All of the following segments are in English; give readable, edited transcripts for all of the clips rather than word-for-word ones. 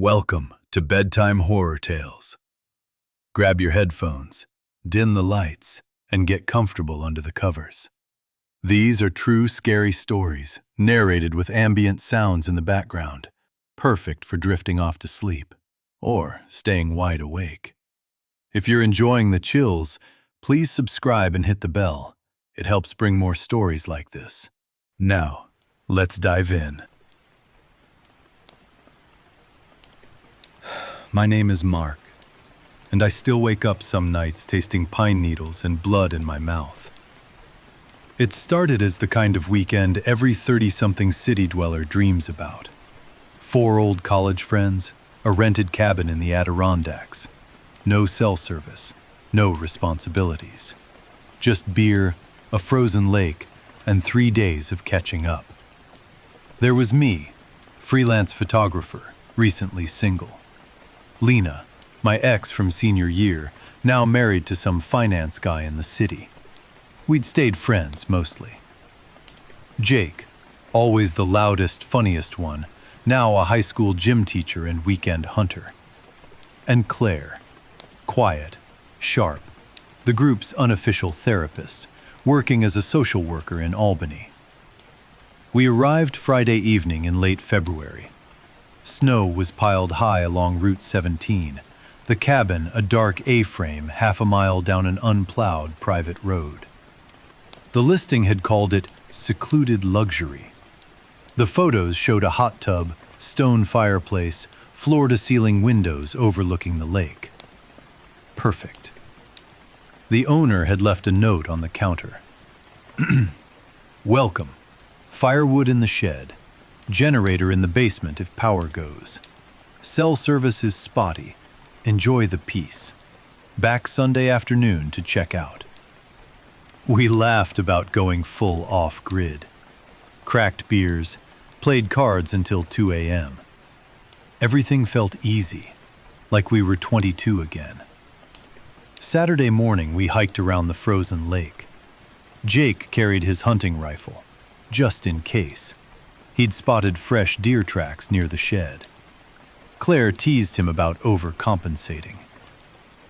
Welcome to Bedtime Horror Tales. Grab your headphones, dim the lights, and get comfortable under the covers. These are true scary stories, narrated with ambient sounds in the background, perfect for drifting off to sleep or staying wide awake. If you're enjoying the chills, please subscribe and hit the bell. It helps bring more stories like this. Now, let's dive in. My name is Mark, and I still wake up some nights tasting pine needles and blood in my mouth. It started as the kind of weekend every 30-something city dweller dreams about. 4 old college friends, a rented cabin in the Adirondacks, no cell service, no responsibilities. Just beer, a frozen lake, and 3 days of catching up. There was me, freelance photographer, recently single. Lena, my ex from senior year, now married to some finance guy in the city. We'd stayed friends, mostly. Jake, always the loudest, funniest one, now a high school gym teacher and weekend hunter. And Claire, quiet, sharp, the group's unofficial therapist, working as a social worker in Albany. We arrived Friday evening in late February. Snow was piled high along Route 17, the cabin a dark A-frame half a mile down an unplowed private road. The listing had called it secluded luxury. The photos showed a hot tub, stone fireplace, floor-to-ceiling windows overlooking the lake. Perfect. The owner had left a note on the counter. Welcome. Firewood in the shed. Generator in the basement if power goes. Cell service is spotty. Enjoy the peace. Back Sunday afternoon to check out. We laughed about going full off-grid. Cracked beers, played cards until 2 a.m. Everything felt easy, like we were 22 again. Saturday morning we hiked around the frozen lake. Jake carried his hunting rifle, just in case. He'd spotted fresh deer tracks near the shed. Claire teased him about overcompensating.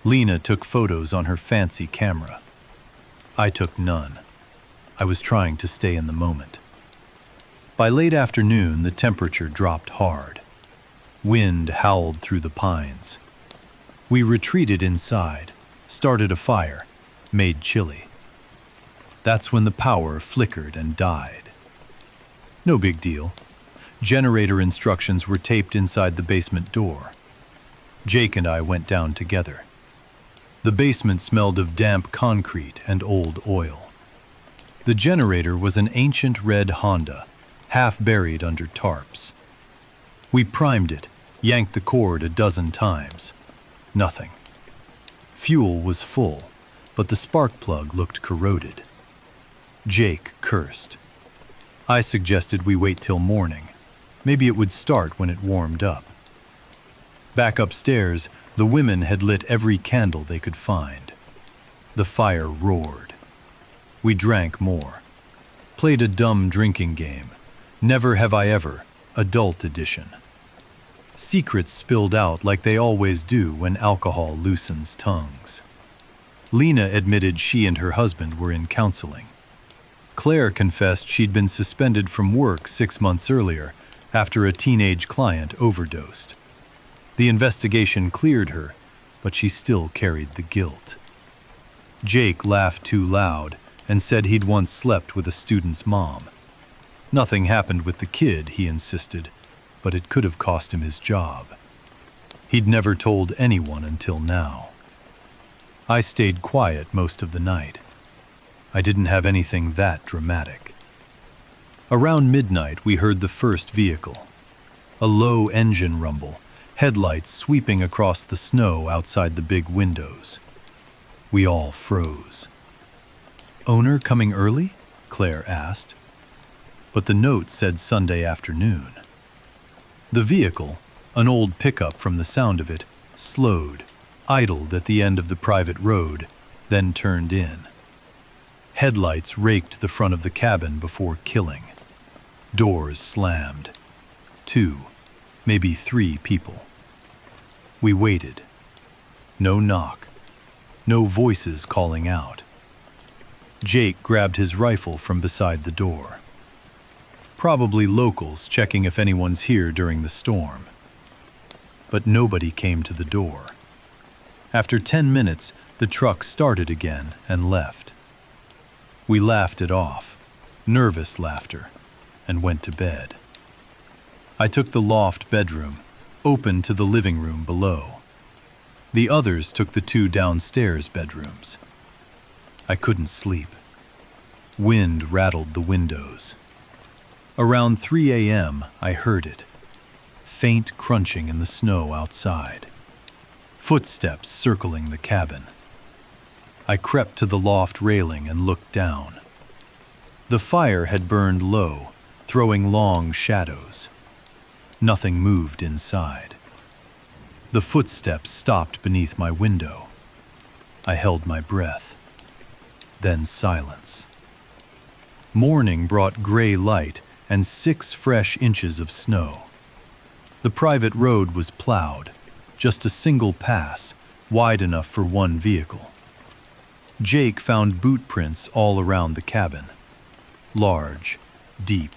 Lena took photos on her fancy camera. I took none. I was trying to stay in the moment. By late afternoon, the temperature dropped hard. Wind howled through the pines. We retreated inside, started a fire, made chili. That's when the power flickered and died. No big deal. Generator instructions were taped inside the basement door. Jake and I went down together. The basement smelled of damp concrete and old oil. The generator was an ancient red Honda, half buried under tarps. We primed it, yanked the cord a dozen times. Nothing. Fuel was full, but the spark plug looked corroded. Jake cursed. I suggested we wait till morning. Maybe it would start when it warmed up. Back upstairs, the women had lit every candle they could find. The fire roared. We drank more. Played a dumb drinking game. Never Have I Ever, Adult Edition. Secrets spilled out like they always do when alcohol loosens tongues. Lena admitted she and her husband were in counseling. Claire confessed she'd been suspended from work 6 months earlier after a teenage client overdosed. The investigation cleared her, but she still carried the guilt. Jake laughed too loud and said he'd once slept with a student's mom. Nothing happened with the kid, he insisted, but it could have cost him his job. He'd never told anyone until now. I stayed quiet most of the night. I didn't have anything that dramatic. Around midnight, we heard the first vehicle. A low engine rumble, headlights sweeping across the snow outside the big windows. We all froze. Owner coming early? Claire asked. But the note said Sunday afternoon. The vehicle, an old pickup from the sound of it, slowed, idled at the end of the private road, then turned in. Headlights raked the front of the cabin before killing. Doors slammed. 2, maybe 3 people. We waited. No knock. No voices calling out. Jake grabbed his rifle from beside the door. Probably locals checking if anyone's here during the storm. But nobody came to the door. After 10 minutes, the truck started again and left. We laughed it off, nervous laughter, and went to bed. I took the loft bedroom, open to the living room below. The others took the 2 downstairs bedrooms. I couldn't sleep. Wind rattled the windows. Around 3 a.m., I heard it. Faint crunching in the snow outside. Footsteps circling the cabin. I crept to the loft railing and looked down. The fire had burned low, throwing long shadows. Nothing moved inside. The footsteps stopped beneath my window. I held my breath. Then silence. Morning brought gray light and 6 fresh inches of snow. The private road was plowed, just a single pass, wide enough for 1 vehicle. Jake found boot prints all around the cabin. Large, deep.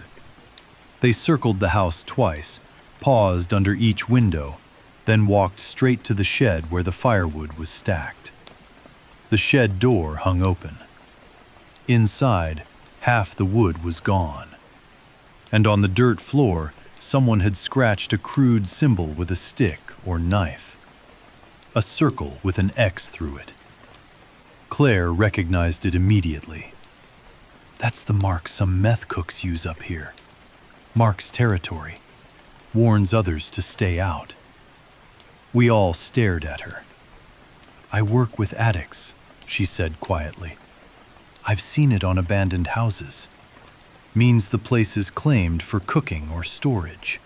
They circled the house twice, paused under each window, then walked straight to the shed where the firewood was stacked. The shed door hung open. Inside, half the wood was gone. And on the dirt floor, someone had scratched a crude symbol with a stick or knife. A circle with an X through it. Claire recognized it immediately. That's the mark some meth cooks use up here. Marks territory. Warns others to stay out. We all stared at her. I work with addicts, she said quietly. I've seen it on abandoned houses. Means the place is claimed for cooking or storage.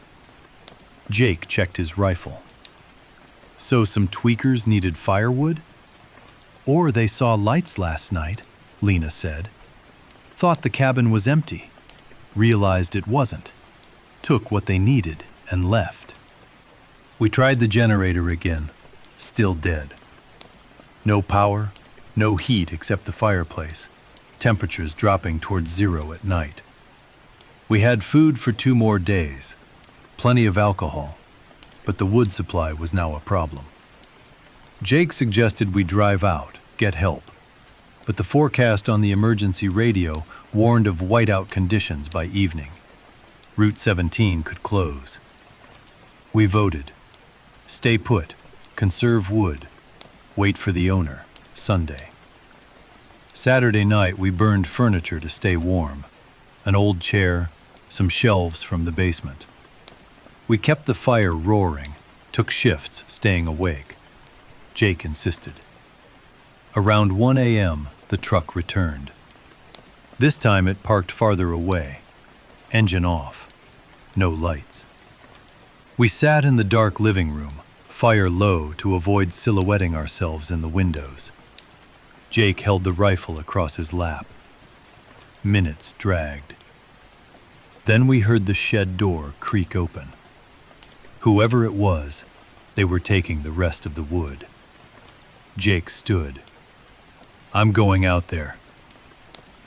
Jake checked his rifle. So some tweakers needed firewood? Or they saw lights last night, Lena said. Thought the cabin was empty. Realized it wasn't. Took what they needed and left. We tried the generator again. Still dead. No power, no heat except the fireplace. Temperatures dropping towards 0 at night. We had food for 2 more days. Plenty of alcohol. But the wood supply was now a problem. Jake suggested we drive out, get help. But the forecast on the emergency radio warned of whiteout conditions by evening. Route 17 could close. We voted. Stay put, conserve wood, wait for the owner, Sunday. Saturday night we burned furniture to stay warm. An old chair, some shelves from the basement. We kept the fire roaring, took shifts staying awake. Jake insisted. Around 1 a.m., the truck returned. This time it parked farther away. Engine off. No lights. We sat in the dark living room, fire low to avoid silhouetting ourselves in the windows. Jake held the rifle across his lap. Minutes dragged. Then we heard the shed door creak open. Whoever it was, they were taking the rest of the wood. Jake stood. I'm going out there.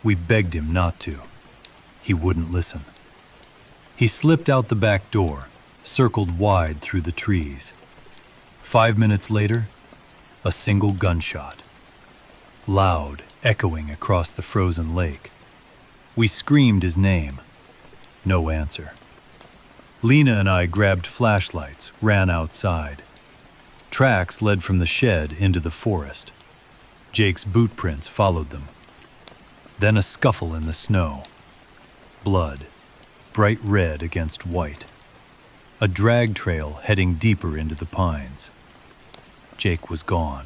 We begged him not to. He wouldn't listen. He slipped out the back door, circled wide through the trees. 5 minutes later, a single gunshot. Loud, echoing across the frozen lake. We screamed his name. No answer. Lena and I grabbed flashlights, ran outside. Tracks led from the shed into the forest. Jake's boot prints followed them. Then a scuffle in the snow. Blood, bright red against white. A drag trail heading deeper into the pines. Jake was gone.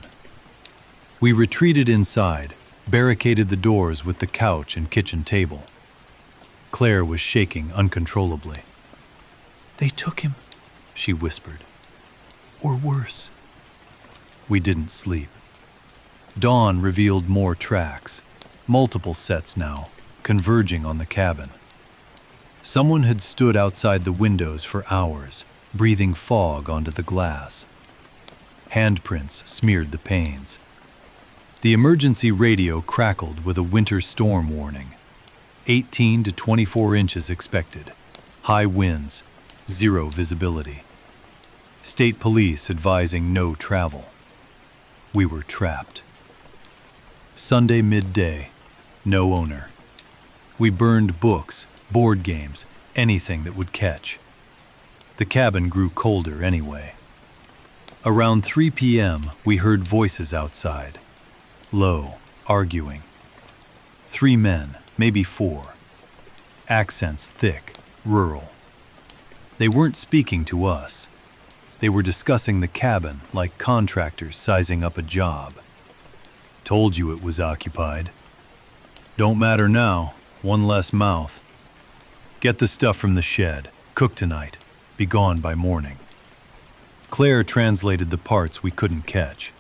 We retreated inside, barricaded the doors with the couch and kitchen table. Claire was shaking uncontrollably. They took him, she whispered. Or worse. We didn't sleep. Dawn revealed more tracks, multiple sets now, converging on the cabin. Someone had stood outside the windows for hours, breathing fog onto the glass. Handprints smeared the panes. The emergency radio crackled with a winter storm warning. 18 to 24 inches expected. High winds, zero visibility. State police advising no travel. We were trapped. Sunday midday, no owner. We burned books, board games, anything that would catch. The cabin grew colder anyway. Around 3 p.m., we heard voices outside. Low, arguing. 3 men, maybe 4. Accents thick, rural. They weren't speaking to us. They were discussing the cabin like contractors sizing up a job. Told you it was occupied. Don't matter now, one less mouth. Get the stuff from the shed, cook tonight, be gone by morning. Claire translated the parts we couldn't catch.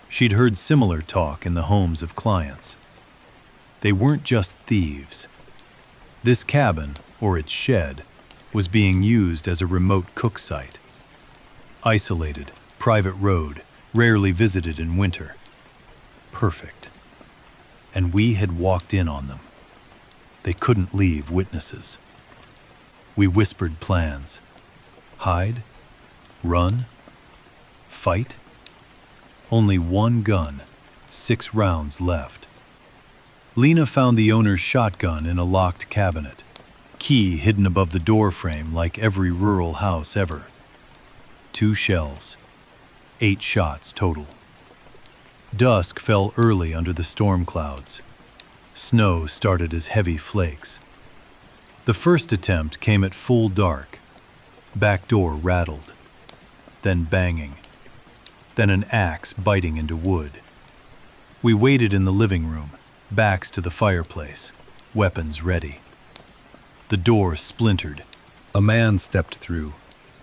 She'd heard similar talk in the homes of clients. They weren't just thieves. This cabin, or its shed, was being used as a remote cook site. Isolated, private road, rarely visited in winter. Perfect. And we had walked in on them. They couldn't leave witnesses. We whispered plans. Hide? Run? Fight? Only one gun, 6 rounds left. Lena found the owner's shotgun in a locked cabinet, key hidden above the door frame like every rural house ever. 2 shells, 8 shots total. Dusk fell early under the storm clouds. Snow started as heavy flakes. The first attempt came at full dark. Back door rattled, then banging, then an axe biting into wood. We waited in the living room, backs to the fireplace, weapons ready. The door splintered. A man stepped through,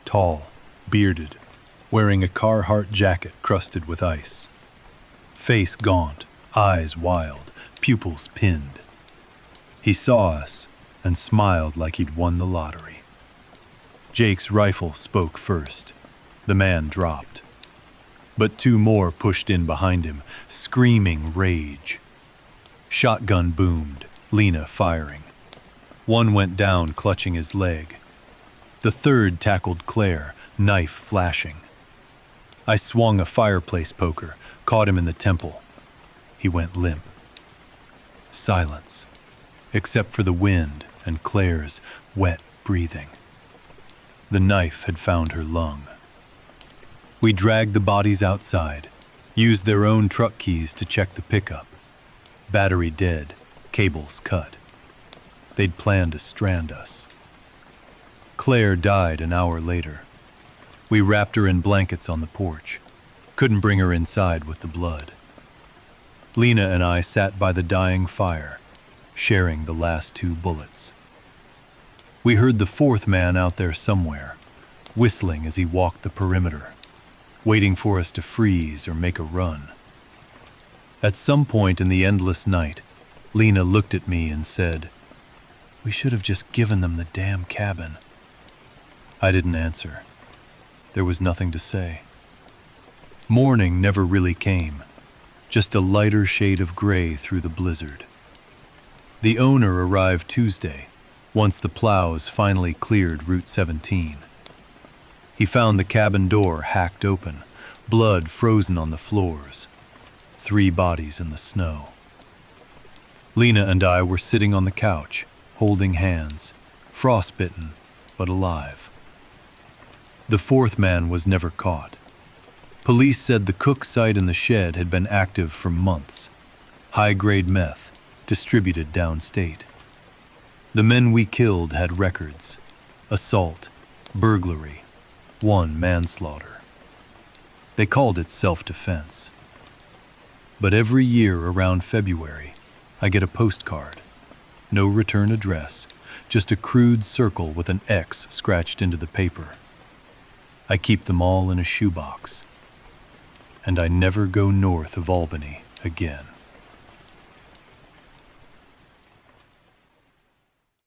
tall, bearded, wearing a Carhartt jacket crusted with ice. Face gaunt, eyes wild, pupils pinned. He saw us and smiled like he'd won the lottery. Jake's rifle spoke first. The man dropped. But 2 more pushed in behind him, screaming rage. Shotgun boomed, Lena firing. 1 went down, clutching his leg. The 3rd tackled Claire, knife flashing. I swung a fireplace poker, caught him in the temple. He went limp. Silence, except for the wind and Claire's wet breathing. The knife had found her lung. We dragged the bodies outside, used their own truck keys to check the pickup. Battery dead, cables cut. They'd planned to strand us. Claire died an hour later. We wrapped her in blankets on the porch. Couldn't bring her inside with the blood. Lena and I sat by the dying fire, sharing the last 2 bullets. We heard the 4th man out there somewhere, whistling as he walked the perimeter, waiting for us to freeze or make a run. At some point in the endless night, Lena looked at me and said, "We should have just given them the damn cabin." I didn't answer. There was nothing to say. Morning never really came, just a lighter shade of gray through the blizzard. The owner arrived Tuesday, once the plows finally cleared Route 17. He found the cabin door hacked open, blood frozen on the floors. 3 bodies in the snow. Lena and I were sitting on the couch, holding hands, frostbitten but alive. The 4th man was never caught. Police said the cook site in the shed had been active for months. High-grade meth, distributed downstate. The men we killed had records: assault, burglary, 1 manslaughter. They called it self-defense. But every year around February, I get a postcard. No return address, just a crude circle with an X scratched into the paper. I keep them all in a shoebox. And I never go north of Albany again.